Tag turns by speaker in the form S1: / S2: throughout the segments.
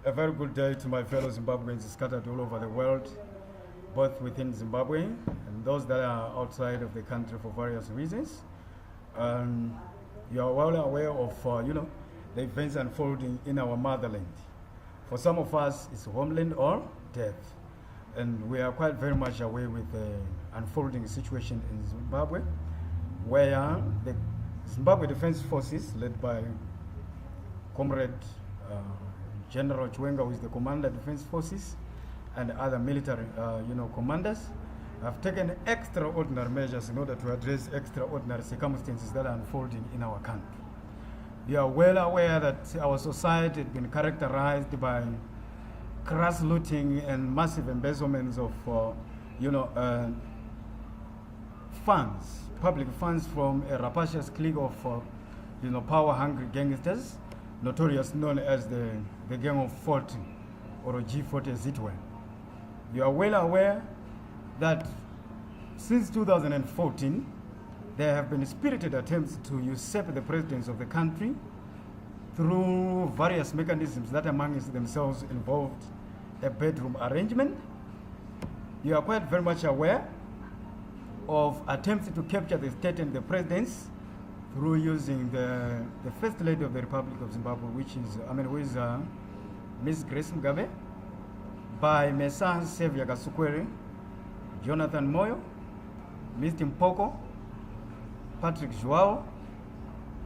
S1: A very good day to my fellow Zimbabweans scattered all over the world, both within Zimbabwe and those that are outside of the country for various reasons. You are well aware of, the events unfolding in our motherland. For some of us, it's homeland or death. And we are quite very much aware with the unfolding situation in Zimbabwe, where the Zimbabwe Defense Forces, led by Comrade General Chiwenga, who is the Commander of Defense Forces, and other military commanders, have taken extraordinary measures in order to address extraordinary circumstances that are unfolding in our country. You are well aware that our society has been characterized by crass looting and massive embezzlements of funds, public funds, from a rapacious clique of power-hungry gangsters, notorious known as the Gang of 40, or G40 as it were. You are well aware that since 2014, there have been spirited attempts to usurp the presidency of the country through various mechanisms that amongst themselves involved a bedroom arrangement. You are quite very much aware of attempts to capture the state and the presidency through using the First Lady of the Republic of Zimbabwe, who is Ms. Grace Mugabe, by Messrs. Xavier Kasukwere, Jonathan Moyo, Mr. Mpoko, Patrick Joao,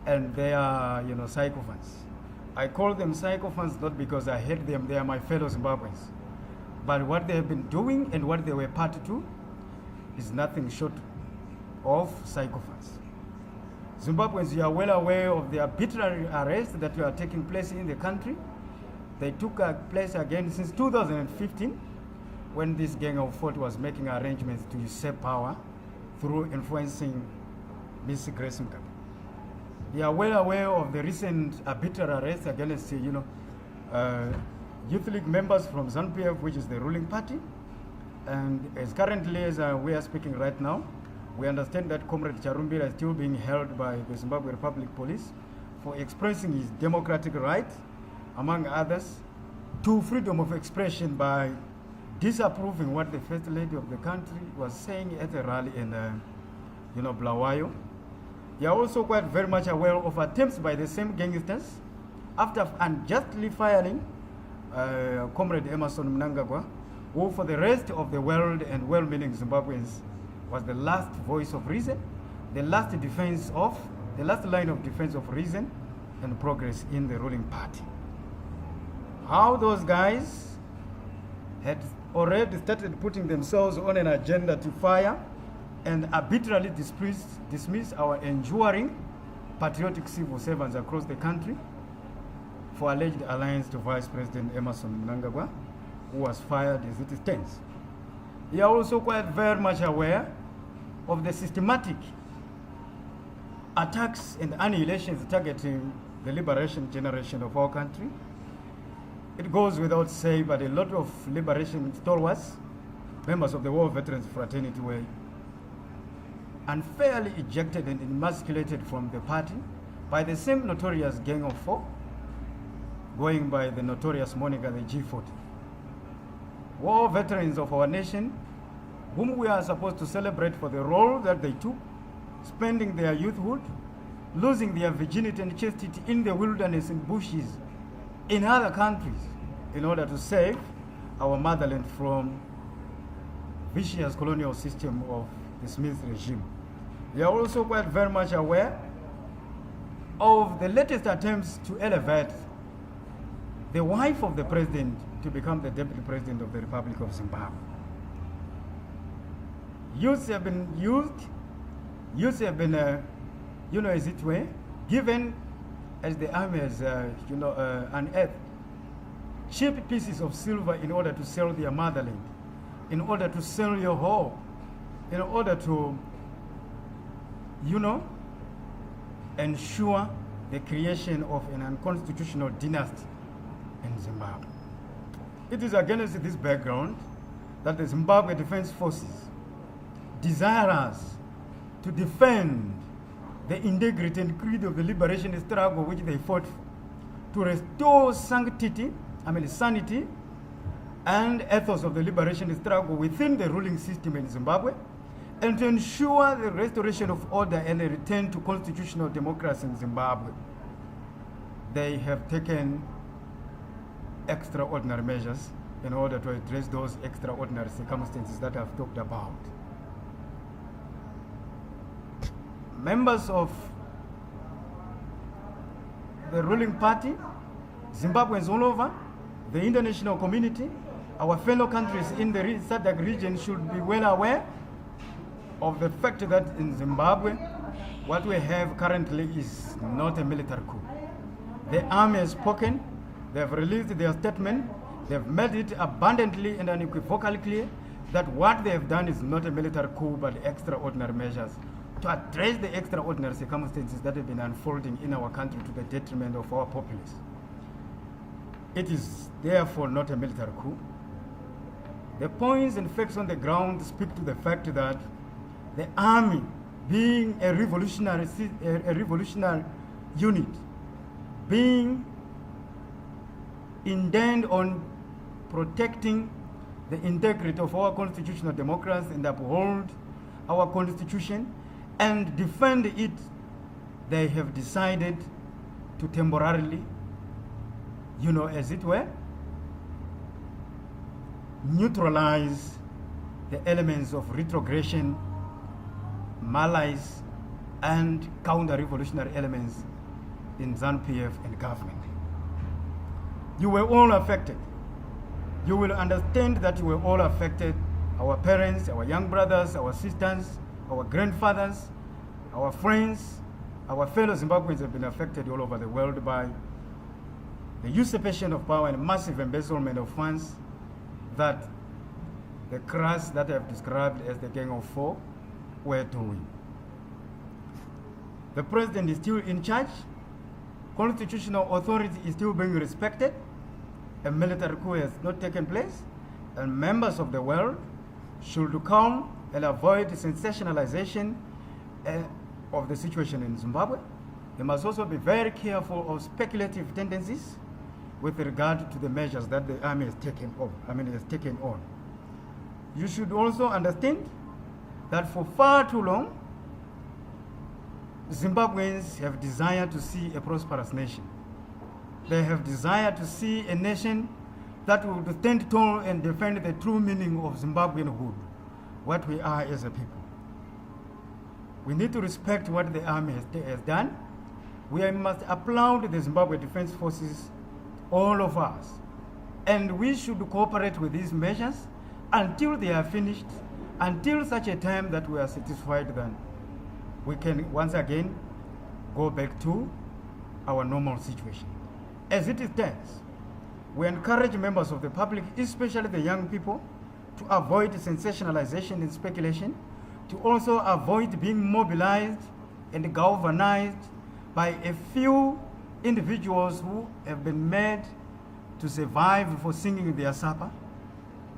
S1: and they are, sycophants. I call them sycophants not because I hate them, they are my fellow Zimbabweans. But what they have been doing and what they were party to is nothing short of sycophants. Zimbabweans, you are well aware of the arbitrary arrests that are taking place in the country. They took place again since 2015, when this Gang of 40 was making arrangements to usurp power through influencing Ms. Grace Mugabe. You are well aware of the recent arbitrary arrests against Youth League members from ZANU-PF, which is the ruling party. And as currently as we are speaking right now, we understand that Comrade Charumbira is still being held by the Zimbabwe Republic Police for expressing his democratic right, among others, to freedom of expression by disapproving what the First Lady of the country was saying at a rally in Bulawayo. You are also quite very much aware of attempts by the same gangsters, after unjustly firing Comrade Emerson Mnangagwa, who for the rest of the world and well-meaning Zimbabweans was the last voice of reason, the last line of defense of reason and progress in the ruling party. How those guys had already started putting themselves on an agenda to fire and arbitrarily dismiss our enduring patriotic civil servants across the country for alleged alliance to Vice President Emerson Mnangagwa, who was fired as it stands. You are also quite very much aware of the systematic attacks and annihilations targeting the liberation generation of our country. It goes without saying, but a lot of liberation stalwarts, members of the War Veterans Fraternity, were unfairly ejected and emasculated from the party by the same notorious Gang of 4, going by the notorious moniker, the G40. War veterans of our nation, whom we are supposed to celebrate for the role that they took, spending their youthhood, losing their virginity and chastity in the wilderness and bushes in other countries in order to save our motherland from vicious colonial system of the Smith regime. We are also quite very much aware of the latest attempts to elevate the wife of the president to become the deputy president of the Republic of Zimbabwe. Youths have been as it were, given as the army has, unearthed cheap pieces of silver in order to sell their motherland, in order to sell your home, in order to, ensure the creation of an unconstitutional dynasty in Zimbabwe. It is against this background that the Zimbabwe Defense Forces desire us to defend the integrity and creed of the liberation struggle which they fought for, to restore sanctity sanity and ethos of the liberation struggle within the ruling system in Zimbabwe, and to ensure the restoration of order and a return to constitutional democracy in Zimbabwe. They have taken extraordinary measures in order to address those extraordinary circumstances that I've talked about. Members of the ruling party, Zimbabweans all over, the international community, our fellow countries in the SADC region should be well aware of the fact that in Zimbabwe, what we have currently is not a military coup. The army has spoken, they have released their statement, they have made it abundantly and unequivocally clear that what they have done is not a military coup but extraordinary measures to address the extraordinary circumstances that have been unfolding in our country to the detriment of our populace. It is therefore not a military coup. The points and facts on the ground speak to the fact that the army, being a revolutionary unit, being intent on protecting the integrity of our constitutional democracy and uphold our constitution and defend it, they have decided to temporarily, as it were, neutralize the elements of retrogression, malice, and counter-revolutionary elements in ZANU-PF and government. You were all affected. You will understand that you were all affected. Our parents, our young brothers, our sisters, our grandfathers, our friends, our fellow Zimbabweans have been affected all over the world by the usurpation of power and massive embezzlement of funds that the class that I have described as the Gang of Four were doing. The president is still in charge. Constitutional authority is still being respected. A military coup has not taken place, and members of the world should come and avoid sensationalization of the situation in Zimbabwe. They must also be very careful of speculative tendencies with regard to the measures that the army has taken on. You should also understand that for far too long, Zimbabweans have desired to see a prosperous nation. They have desired to see a nation that will stand tall and defend the true meaning of Zimbabweanhood, what we are as a people. We need to respect what the army has done. We must applaud the Zimbabwe Defense Forces, all of us. And we should cooperate with these measures until they are finished, until such a time that we are satisfied that we can once again go back to our normal situation. As it stands, we encourage members of the public, especially the young people, to avoid sensationalization and speculation, to also avoid being mobilized and galvanized by a few individuals who have been made to survive for singing their supper.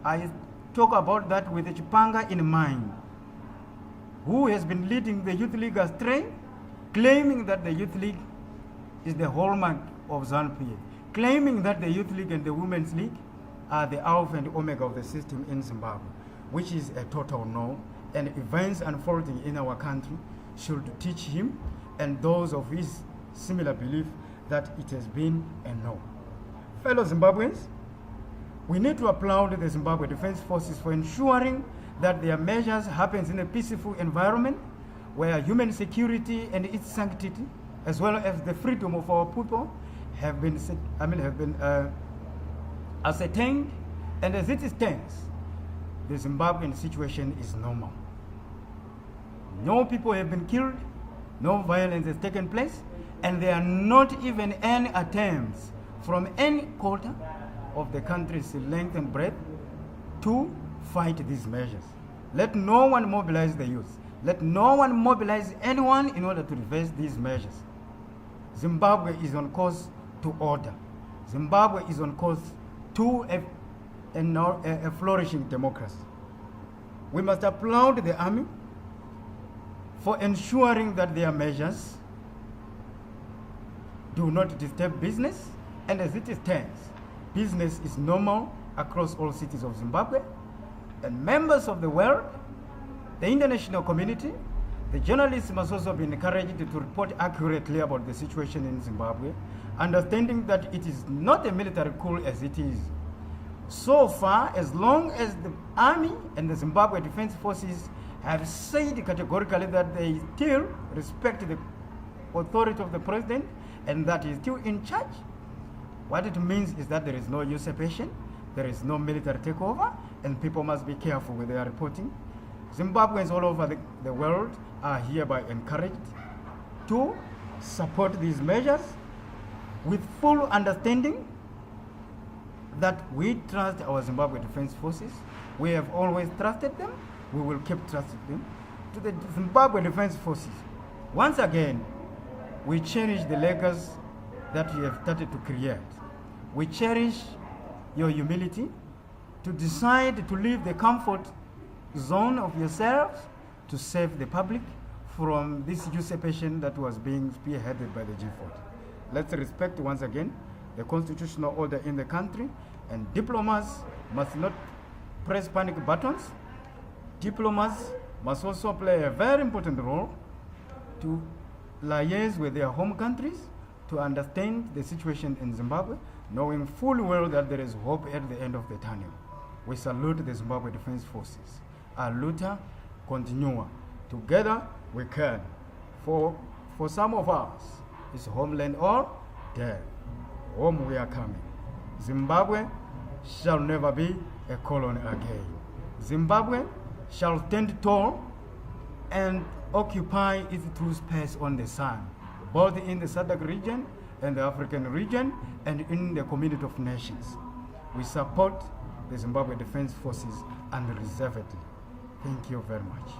S1: I talk about that with Chipanga in mind, who has been leading the Youth League astray, claiming that the Youth League is the hallmark of ZANU-PF, claiming that the Youth League and the Women's League are the alpha and omega of the system in Zimbabwe, which is a total no, and events unfolding in our country should teach him and those of his similar belief that it has been a no. Fellow Zimbabweans, we need to applaud the Zimbabwe Defense Forces for ensuring that their measures happen in a peaceful environment where human security and its sanctity, as well as the freedom of our people, have been ascertained. And as it stands, the Zimbabwean situation is normal. No people have been killed, no violence has taken place, and there are not even any attempts from any quarter of the country's length and breadth to fight these measures. Let no one mobilize the youth. Let no one mobilize anyone in order to reverse these measures. Zimbabwe is on course to order. Zimbabwe is on course to a flourishing democracy. We must applaud the army for ensuring that their measures do not disturb business, and as it stands, business is normal across all cities of Zimbabwe, and members of the world, the international community, the journalists must also be encouraged to report accurately about the situation in Zimbabwe, understanding that it is not a military coup as it is. So far, as long as the army and the Zimbabwe Defense Forces have said categorically that they still respect the authority of the president and that he is still in charge, what it means is that there is no usurpation, there is no military takeover, and people must be careful when they are reporting. Zimbabweans all over the world are hereby encouraged to support these measures with full understanding that we trust our Zimbabwe Defense Forces. We have always trusted them. We will keep trusting them. To the Zimbabwe Defense Forces, once again, we cherish the legacy that you have started to create. We cherish your humility to decide to leave the comfort zone of yourselves to save the public from this usurpation that was being spearheaded by the G40. Let's respect once again the constitutional order in the country, and diplomats must not press panic buttons. Diplomats must also play a very important role to liaise with their home countries to understand the situation in Zimbabwe, knowing full well that there is hope at the end of the tunnel. We salute the Zimbabwe Defense Forces. A luta continua. Together we can. For some of us, it's homeland or death. Home we are coming. Zimbabwe shall never be a colony again. Zimbabwe shall stand tall and occupy its true space on the sun, both in the SADC region and the African region and in the community of nations. We support the Zimbabwe Defense Forces unreservedly. Thank you very much.